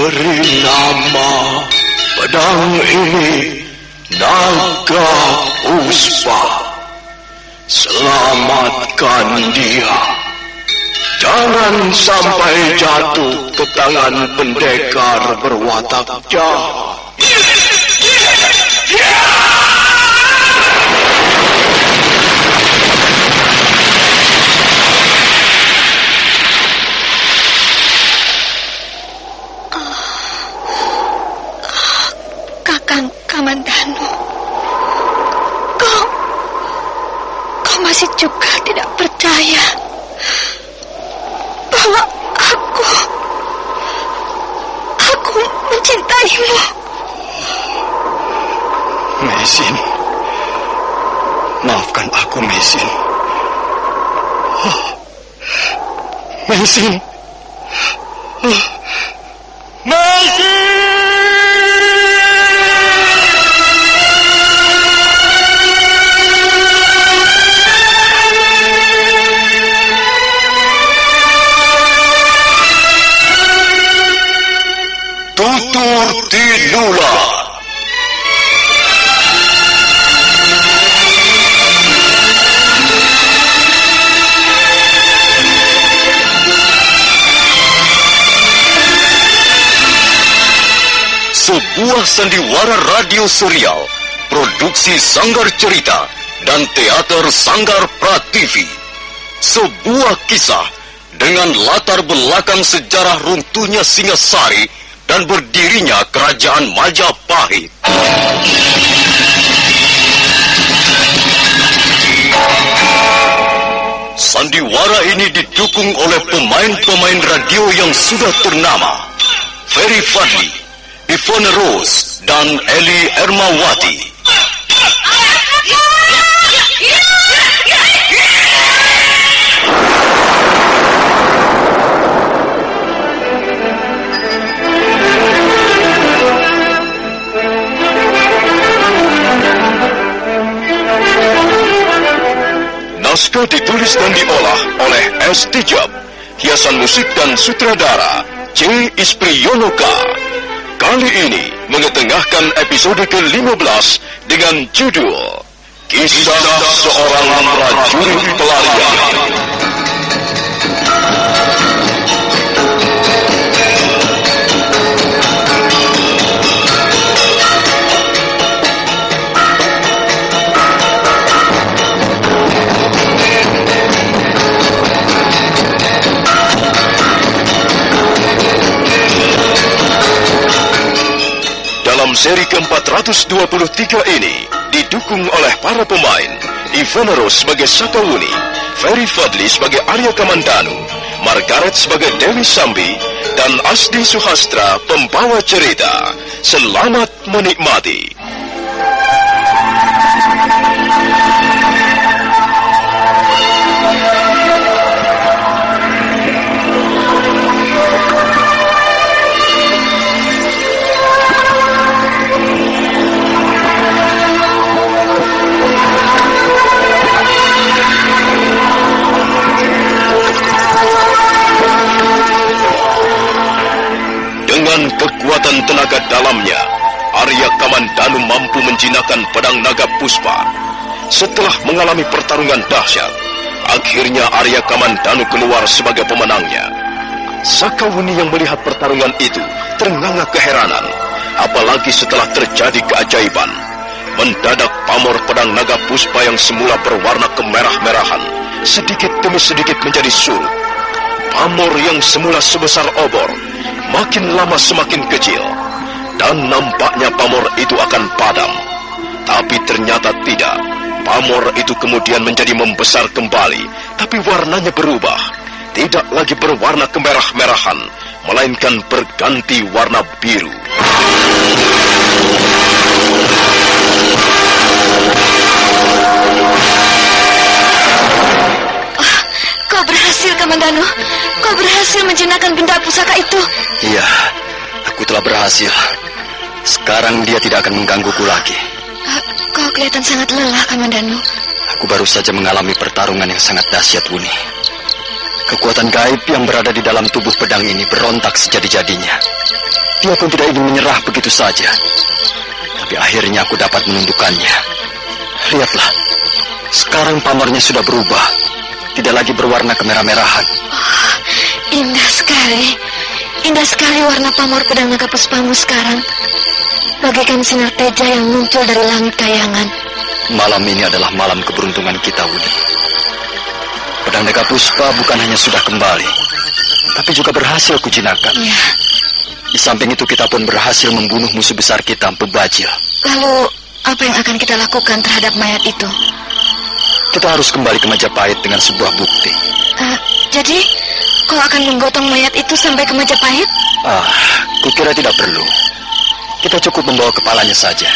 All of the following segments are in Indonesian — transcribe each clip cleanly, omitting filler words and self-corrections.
Beri nama pedang ini Naga Puspa. Selamatkan dia. Jangan sampai jatuh ke tangan pendekar berwatak jahat. Kakang Kamandanu, kau masih juga tidak percaya bahwa aku mencintaimu. Meisin, maafkan aku, Meisin. Meisin. Meisin! Tutur Tinula. Sebuah sandiwara radio serial, produksi Sanggar Cerita dan Teater Sanggar Prativi. Sebuah kisah dengan latar belakang sejarah runtuhnya Singasari dan berdirinya Kerajaan Majapahit. Sandiwara ini didukung oleh pemain-pemain radio yang sudah ternama, Ferry Fadli, Ivone Rose, dan Eli Ermawati. Naskah ditulis dan diolah oleh S. Tijab, hiasan musik dan sutradara C. Ispriyonoka. Kali ini mengetengahkan episode ke-15 dengan judul Kisah Seorang Prajurit Pelarian. Dalam seri ke-423 ini didukung oleh para pemain Ivone Rose sebagai Sakawuni, Ferry Fadli sebagai Arya Kamandanu, Margaret sebagai Dewi Sambi, dan Asdi Suhastra pembawa cerita. Selamat menikmati. Dengan kekuatan tenaga dalamnya, Arya Kamandanu mampu menjinakkan pedang Naga Puspa. Setelah mengalami pertarungan dahsyat, akhirnya Arya Kamandanu keluar sebagai pemenangnya. Sakawuni yang melihat pertarungan itu ternganga keheranan, apalagi setelah terjadi keajaiban. Mendadak pamor pedang Naga Puspa yang semula berwarna kemerah-merahan, sedikit demi sedikit menjadi surut. Pamor yang semula sebesar obor, makin lama semakin kecil, dan nampaknya pamor itu akan padam. Tapi ternyata tidak. Pamor itu kemudian menjadi membesar kembali, tapi warnanya berubah. Tidak lagi berwarna kemerah-merahan, melainkan berganti warna biru. Kau berhasil, Kamandanu. Kau berhasil menjinakkan benda pusaka itu. Iya, aku telah berhasil. Sekarang dia tidak akan menggangguku lagi. Kau kelihatan sangat lelah, Kamandanu. Aku baru saja mengalami pertarungan yang sangat dahsyat, Wuni. Kekuatan gaib yang berada di dalam tubuh pedang ini berontak sejadi-jadinya. Dia pun tidak ingin menyerah begitu saja. Tapi akhirnya aku dapat menundukkannya. Lihatlah, sekarang pamornya sudah berubah. Tidak lagi berwarna kemerah-merahan. Oh, indah sekali. Indah sekali warna pamor pedang naga puspamu sekarang. Bagaikan sinar teja yang muncul dari langit kayangan. Malam ini adalah malam keberuntungan kita, Wuni. Pedang naga puspa bukan hanya sudah kembali, tapi juga berhasil kujinakan. Iya. Di samping itu kita pun berhasil membunuh musuh besar kita, Empu Bajil. Lalu, apa yang akan kita lakukan terhadap mayat itu? Kita harus kembali ke Majapahit dengan sebuah bukti. Jadi, kau akan menggotong mayat itu sampai ke Majapahit? Kukira tidak perlu. Kita cukup membawa kepalanya saja.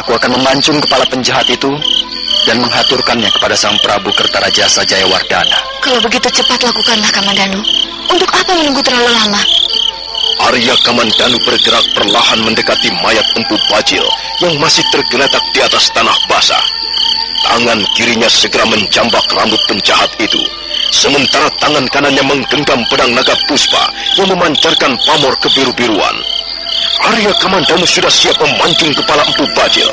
Aku akan memancung kepala penjahat itu dan menghaturkannya kepada Sang Prabu Kertarajasa Jayawardana. Kalau begitu cepat lakukanlah, Kamandanu. Untuk apa menunggu terlalu lama? Arya Kamandanu bergerak perlahan mendekati mayat Empu Bajil yang masih tergeletak di atas tanah basah. Tangan kirinya segera menjambak rambut penjahat itu, sementara tangan kanannya menggenggam pedang naga puspa yang memancarkan pamor kebiru-biruan. Arya Kamandanu sudah siap memancung kepala Empu Bajil.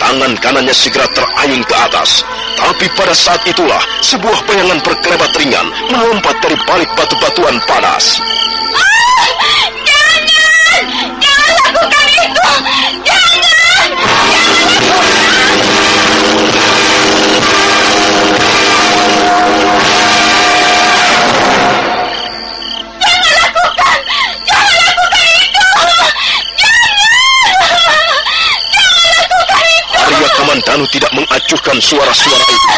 Tangan kanannya segera terayun ke atas. Tapi pada saat itulah sebuah bayangan berkelebat ringan melompat dari balik batu-batuan panas. Jangan! Jangan lakukan itu! Jangan! Kamandanu tidak mengacuhkan suara-suara itu.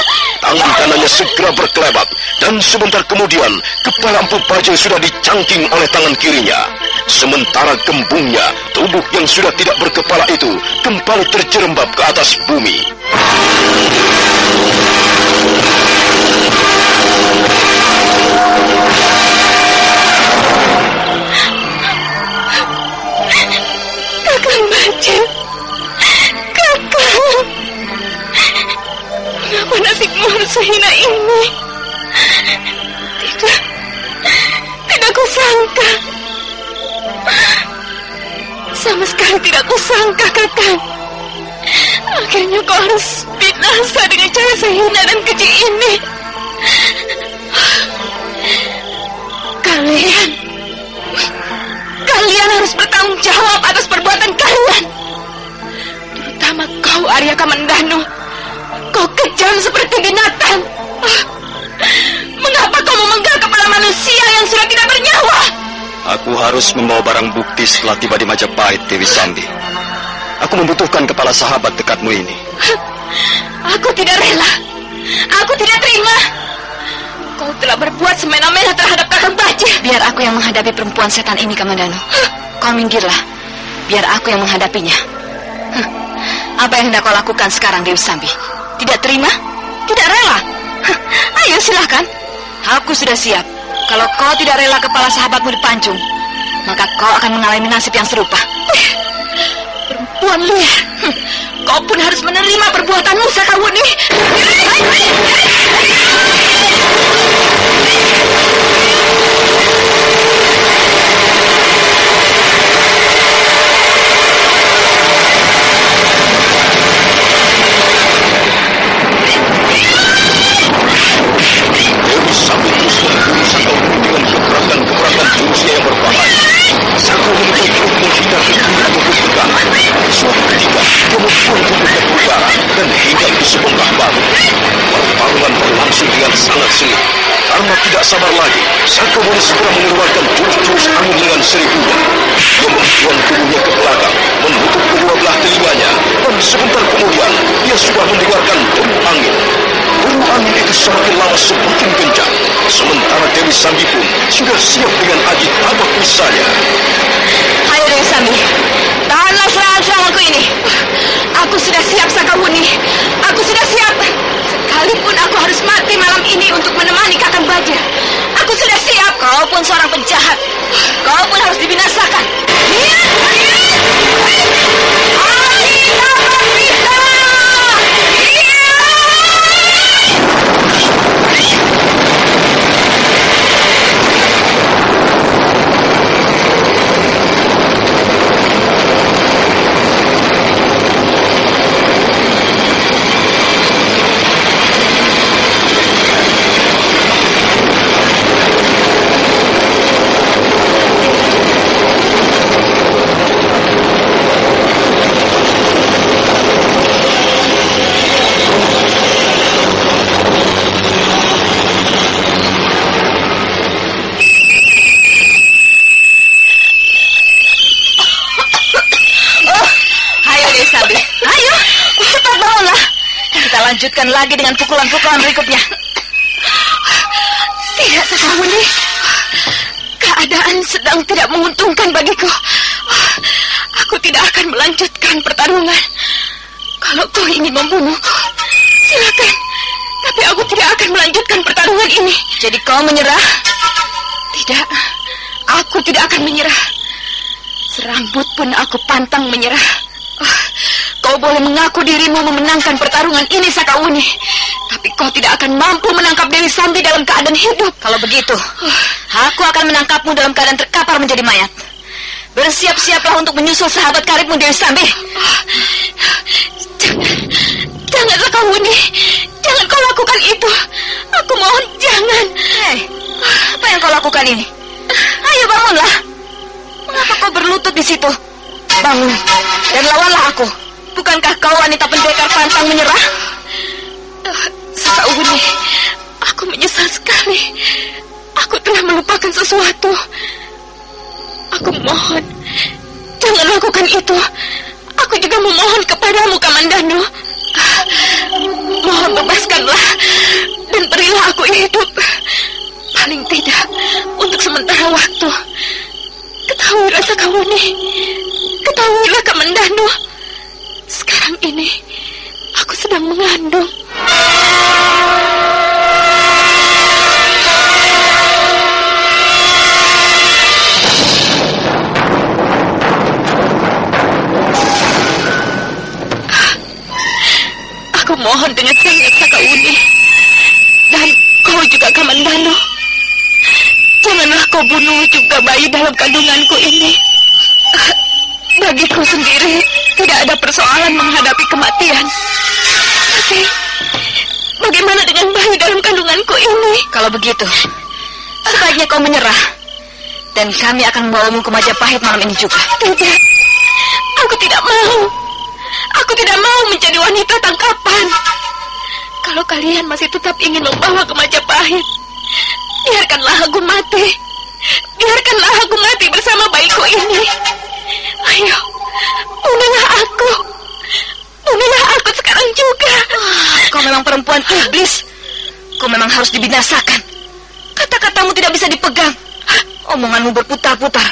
Tangan kanannya segera berkelebat, dan sebentar kemudian kepala Empu Bajil sudah dicangking oleh tangan kirinya. Sementara gembungnya, tubuh yang sudah tidak berkepala itu kembali terjerembab ke atas bumi. Kakang Bajil. Mengapa nasibmu harus sehina ini? Tidak kusangka. Sama sekali tidak kusangka, Kakang. Akhirnya kau harus binasa dengan cara sehina dan keji ini. Kalian harus bertanggung jawab atas perbuatan kalian. Terutama kau, Arya Kamandanu. Kau kejam seperti binatang. Mengapa kau memenggal kepala manusia yang sudah tidak bernyawa? Aku harus membawa barang bukti setelah tiba di Majapahit, Dewi Sambi. Aku membutuhkan kepala sahabat dekatmu ini. Aku tidak rela. Aku tidak terima. Kau telah berbuat semena-mena terhadap Kakang Bajil. Biar aku yang menghadapi perempuan setan ini, Kamandanu. Kau minggirlah. Biar aku yang menghadapinya. Apa yang hendak kau lakukan sekarang, Dewi Sambi? Tidak terima? Tidak rela? Ayo silahkan. Aku sudah siap. Kalau kau tidak rela kepala sahabatmu dipancung, maka kau akan mengalami nasib yang serupa. Perempuan liar. Kau pun harus menerima perbuatanmu, Sakawuni. Dewi Sambi terus memburu Sakawuni dengan gebrakan-gebrakan jurusnya yang berbahaya. Sakawuni terus menghindar ke kiri maupun ke kanan. Suatu ketika dia membuang tubuhnya ke udara dan hinggap di sebongkah batu. Pertarungan berlangsung dengan sangat sengit. Karena tidak sabar lagi, Sakawuni segera mengeluarkan jurus-jurus angin dengan seribunya. Dia membuang tubuhnya ke belakang, menutup kedua belah telinganya, dan sebentar kemudian dia sudah mendengarkan deru angin. Deru angin itu semakin lama semakin kencang. Sementara Dewi Sambi pun sudah siap dengan aji tabak misalnya. Ayo Dewi Sambi, tahanlah serangan-seranganku ini. Aku sudah siap, Sakawuni. Aku sudah siap. Sekalipun aku harus mati malam ini untuk menemani Kakang Bajil, aku sudah siap. Kau pun seorang penjahat. Kau pun harus dibinasakan. Lanjutkan lagi dengan pukulan-pukulan berikutnya. Tidak, Sakawuni. Keadaan sedang tidak menguntungkan bagiku. Aku tidak akan melanjutkan pertarungan. Kalau kau ingin membunuhku, silakan. Tapi aku tidak akan melanjutkan pertarungan ini. Jadi kau menyerah? Tidak, aku tidak akan menyerah. Serambut pun aku pantang menyerah. Kau boleh mengaku dirimu memenangkan pertarungan ini, Sakawuni. Tapi kau tidak akan mampu menangkap Dewi Sambi dalam keadaan hidup. Kalau begitu, aku akan menangkapmu dalam keadaan terkapar menjadi mayat. Bersiap-siaplah untuk menyusul sahabat karibmu Dewi Sambi. Jangan, Sakawuni. Jangan kau lakukan itu. Aku mohon, jangan. Hei, apa yang kau lakukan ini? Ayo bangunlah. Mengapa kau berlutut di situ? Bangun dan lawanlah aku. Bukankah kau wanita pendekar pantang menyerah? Sakawuni, aku menyesal sekali. Aku telah melupakan sesuatu. Aku mohon, jangan lakukan itu. Aku juga memohon kepadamu, Kamandanu. Mohon bebaskanlah dan berilah aku hidup. Paling tidak untuk sementara waktu. Ketahuilah, Sakawuni. Ketahuilah, Kamandanu. Sekarang ini aku sedang mengandung. Aku mohon dengan sangat, Sakawuni. Dan kau juga, Kamandanu. Janganlah kau bunuh juga bayi dalam kandunganku ini. Bagiku sendiri tidak ada persoalan menghadapi kematian. Tapi bagaimana dengan bayi dalam kandunganku ini? Kalau begitu, sebaiknya kau menyerah. Dan kami akan membawamu ke Majapahit malam ini juga. Tidak, aku tidak mau. Aku tidak mau menjadi wanita tangkapan. Kalau kalian masih tetap ingin membawa ke Majapahit, biarkanlah aku mati. Biarkanlah aku mati bersama bayiku ini. Ayo, bunuhlah aku. Bunuhlah aku sekarang juga. Kau memang perempuan iblis. Kau memang harus dibinasakan. Kata-katamu tidak bisa dipegang. Omonganmu berputar-putar.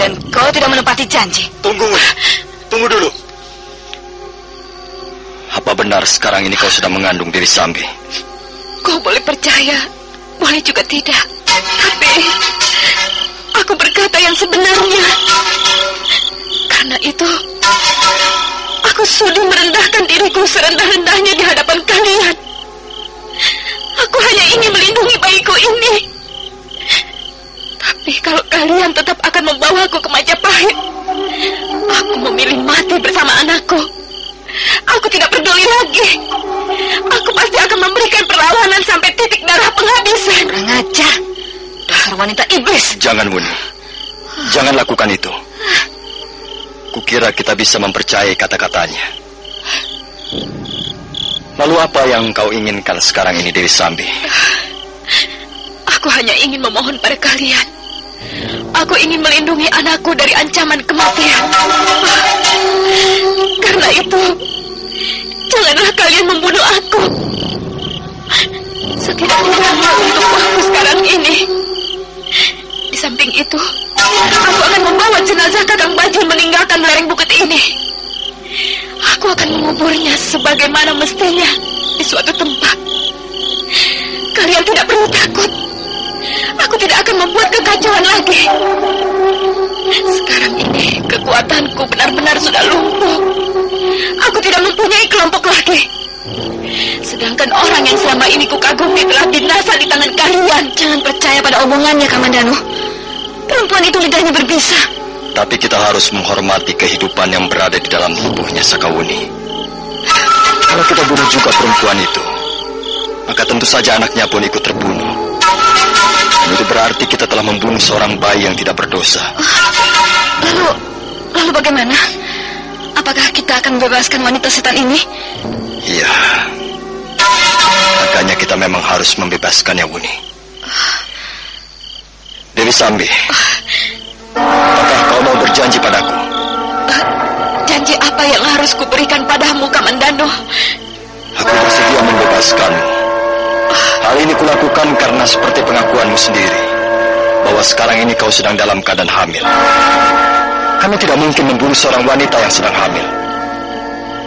Dan kau tidak menepati janji. Tunggu dulu. Apa benar sekarang ini kau sedang mengandung Dewi Sambi? Kau boleh percaya, boleh juga tidak. Tapi aku berkata yang sebenarnya. Karena itu, aku sudi merendahkan diriku serendah-rendahnya di hadapan kalian. Aku hanya ingin melindungi bayiku ini. Tapi kalau kalian tetap akan membawaku ke Majapahit, aku memilih mati bersama anakku. Aku tidak peduli lagi. Aku pasti akan memberikan perlawanan sampai titik darah penghabisan. Kurang ajar, dasar wanita iblis. Jangan, Wuni. Jangan lakukan itu. Kukira kita bisa mempercayai kata-katanya. Lalu apa yang kau inginkan sekarang ini, Dewi Sambi? Aku hanya ingin memohon pada kalian. Aku ingin melindungi anakku dari ancaman kematian. Karena itu, janganlah kalian membunuh aku. Setidak-tidaknya untuk waktu sekarang ini. Di samping itu, aku akan membawa jenazah Kakang Bajil meninggalkan lereng bukit ini. Aku akan menguburnya sebagaimana mestinya di suatu tempat. Kalian tidak perlu takut. Aku tidak akan membuat kekacauan lagi. Sekarang ini kekuatanku benar-benar sudah lumpuh. Aku tidak mempunyai kelompok lagi. Sedangkan orang yang selama ini kukagumi telah binasa di tangan kalian. Jangan percaya pada omongannya, Kamandanu. Perempuan itu lidahnya berbisa. Tapi kita harus menghormati kehidupan yang berada di dalam tubuhnya Sakawuni. Kalau kita bunuh juga perempuan itu, maka tentu saja anaknya pun ikut terbunuh. Dan itu berarti kita telah membunuh seorang bayi yang tidak berdosa. Lalu bagaimana? Apakah kita akan membebaskan wanita setan ini? Iya. Makanya kita memang harus membebaskannya, Wuni. Dewi Sambi, apakah kau mau berjanji padaku? Janji apa yang harus kuberikan padamu, Kamandanu? Aku Aku bersedia membebaskanmu. Hal ini kulakukan karena seperti pengakuanmu sendiri, bahwa sekarang ini kau sedang dalam keadaan hamil. Kami tidak mungkin membunuh seorang wanita yang sedang hamil.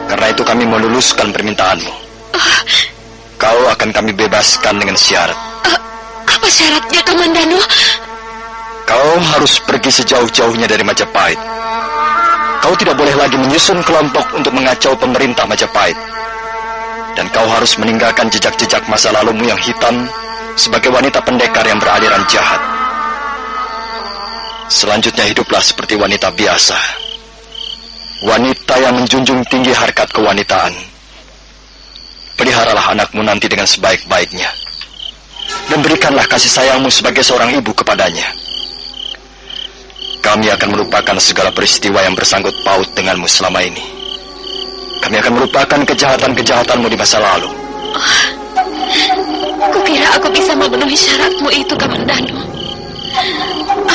Karena itu kami meluluskan permintaanmu. Kau akan kami bebaskan dengan syarat. Apa syaratnya, Kamandanu? Kau harus pergi sejauh-jauhnya dari Majapahit. Kau tidak boleh lagi menyusun kelompok untuk mengacau pemerintah Majapahit. Dan kau harus meninggalkan jejak-jejak masa lalumu yang hitam sebagai wanita pendekar yang beraliran jahat. Selanjutnya hiduplah seperti wanita biasa. Wanita yang menjunjung tinggi harkat kewanitaan. Peliharalah anakmu nanti dengan sebaik-baiknya. Dan berikanlah kasih sayangmu sebagai seorang ibu kepadanya. Kami akan melupakan segala peristiwa yang bersangkut paut denganmu selama ini. Kami akan melupakan kejahatan-kejahatanmu di masa lalu. Kukira aku bisa memenuhi syaratmu itu, Kamandanu.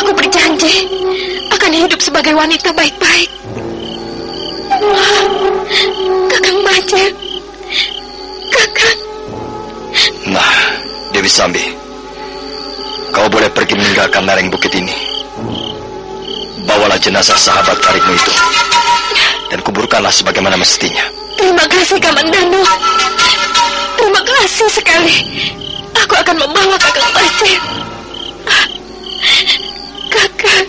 Aku berjanji akan hidup sebagai wanita baik-baik. Kakang Bajil, Kakang. Nah, Dewi Sambi, kau boleh pergi meninggalkan lereng bukit ini. Bawalah jenazah sahabat karibmu itu dan kuburkanlah sebagaimana mestinya. Terima kasih, Kamandanu. Terima kasih sekali. Aku akan membawa Kakang Bajil. Kakang,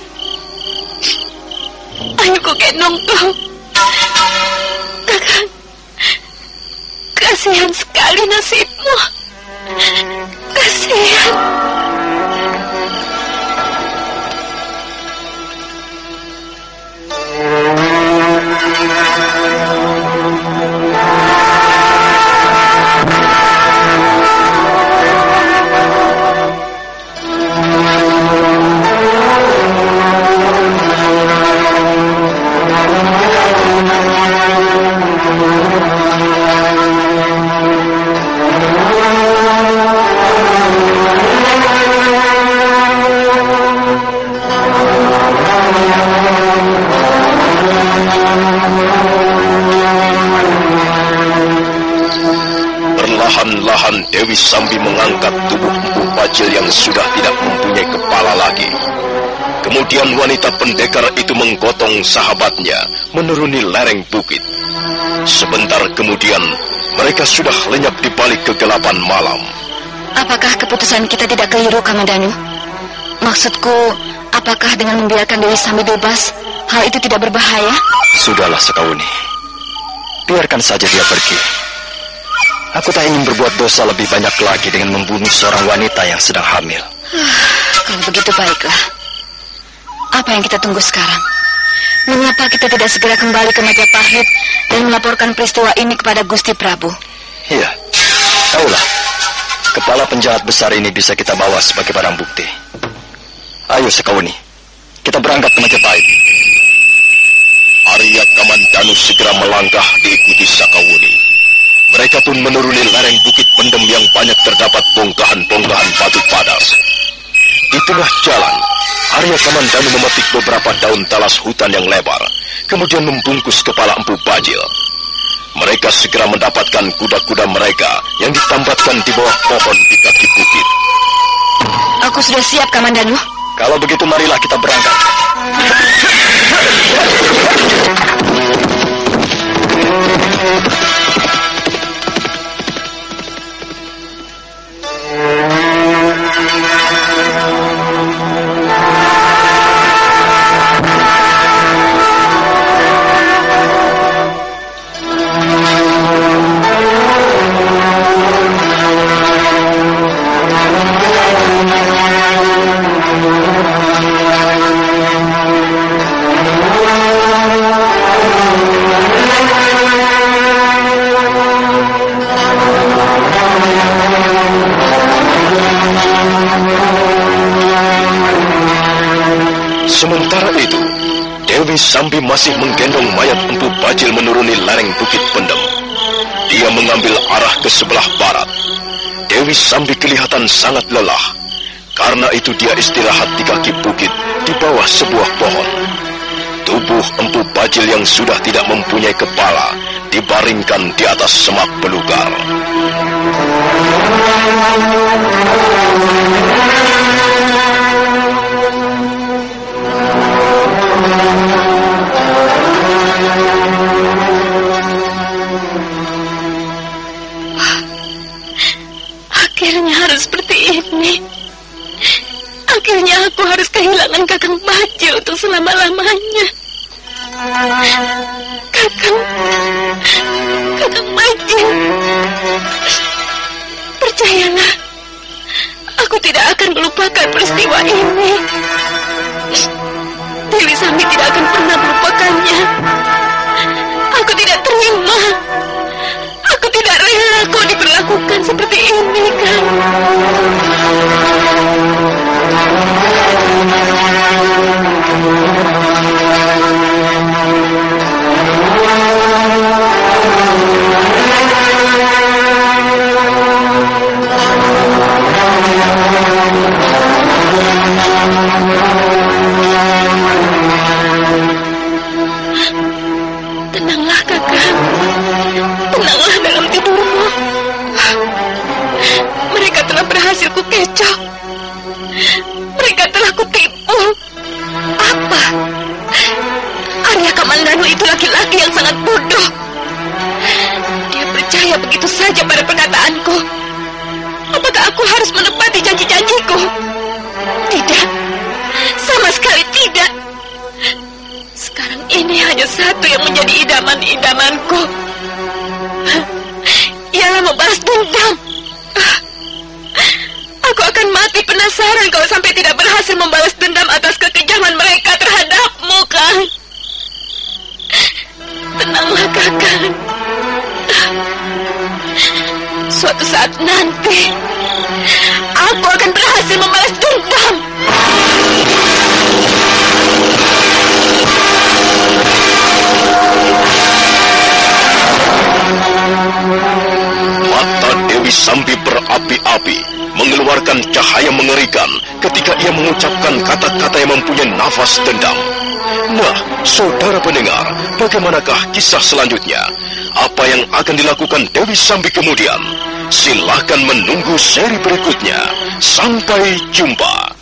ayo ku gendong kau. Kakang, kasihan sekali nasibmu. Kasihan. Perlahan-lahan Dewi Sambi mengangkat tubuh Empu Bajil yang sudah tidak mempunyai kepala lagi. Kemudian wanita pendekar itu menggotong sahabatnya menuruni lereng bukit. Sebentar kemudian mereka sudah lenyap di balik kegelapan malam. Apakah keputusan kita tidak keliru, Kamandanu? Maksudku, apakah dengan membiarkan Dewi Sambi bebas, hal itu tidak berbahaya? Sudahlah, Sekauni. Biarkan saja dia pergi. Aku tak ingin berbuat dosa lebih banyak lagi dengan membunuh seorang wanita yang sedang hamil. Kalau begitu baiklah. Apa yang kita tunggu sekarang? Mengapa kita tidak segera kembali ke Majapahit dan melaporkan peristiwa ini kepada Gusti Prabu? Iya, tahulah. Kepala penjahat besar ini bisa kita bawa sebagai barang bukti. Ayo, Sekauni. Kita berangkat ke Majapahit. Arya Kamandanu segera melangkah diikuti Sakauni. Mereka pun menuruni lereng bukit pendem yang banyak terdapat bongkahan-bongkahan batu padas. Di tengah jalan, Arya Kamandanu memetik beberapa daun talas hutan yang lebar, kemudian membungkus kepala Empu Bajil. Mereka segera mendapatkan kuda-kuda mereka yang ditambatkan di bawah pohon di kaki bukit. Aku sudah siap, Kamandanu. Kalau begitu marilah kita berangkat. Sementara itu, Dewi Sambi masih menggendong mayat Empu Bajil menuruni lereng bukit pendem. Dia mengambil arah ke sebelah barat. Dewi Sambi kelihatan sangat lelah. Karena itu dia istirahat di kaki bukit di bawah sebuah pohon. Tubuh Empu Bajil yang sudah tidak mempunyai kepala dibaringkan di atas semak belukar. Akhirnya harus seperti ini. Akhirnya aku harus kehilangan Kakang Bajil untuk selama-lamanya. Kakang Bajil, percayalah, aku tidak akan melupakan peristiwa ini. Dewi Sambi tidak akan pernah melupakannya. Aku tidak terima. Aku tidak rela kau diperlakukan seperti ini, kan? Tenanglah, Kakang. Tenanglah dalam tidurmu. Mereka telah berhasil kukecoh. Mereka telah kutipu. Apa? Arya Kamandanu itu laki-laki yang sangat bodoh. Dia percaya begitu saja pada perkataanku. Apakah aku harus menepati janji-janjiku? Tidak. Sama sekali tidak. Sekarang ini hanya satu yang menjadi idaman-idamanku. Ialah membalas dendam. Aku akan mati penasaran kalau sampai tidak berhasil membalas dendam atas kekejaman mereka terhadapmu, Kang. Tenanglah, Kakang. Suatu saat nanti, aku akan berhasil membalas dendam. Mata Dewi Sambi berapi-api, mengeluarkan cahaya mengerikan ketika ia mengucapkan kata-kata yang mempunyai nafas dendam. Nah, saudara pendengar, bagaimanakah kisah selanjutnya? Apa yang akan dilakukan Dewi Sambi kemudian? Silahkan menunggu seri berikutnya. Sampai jumpa.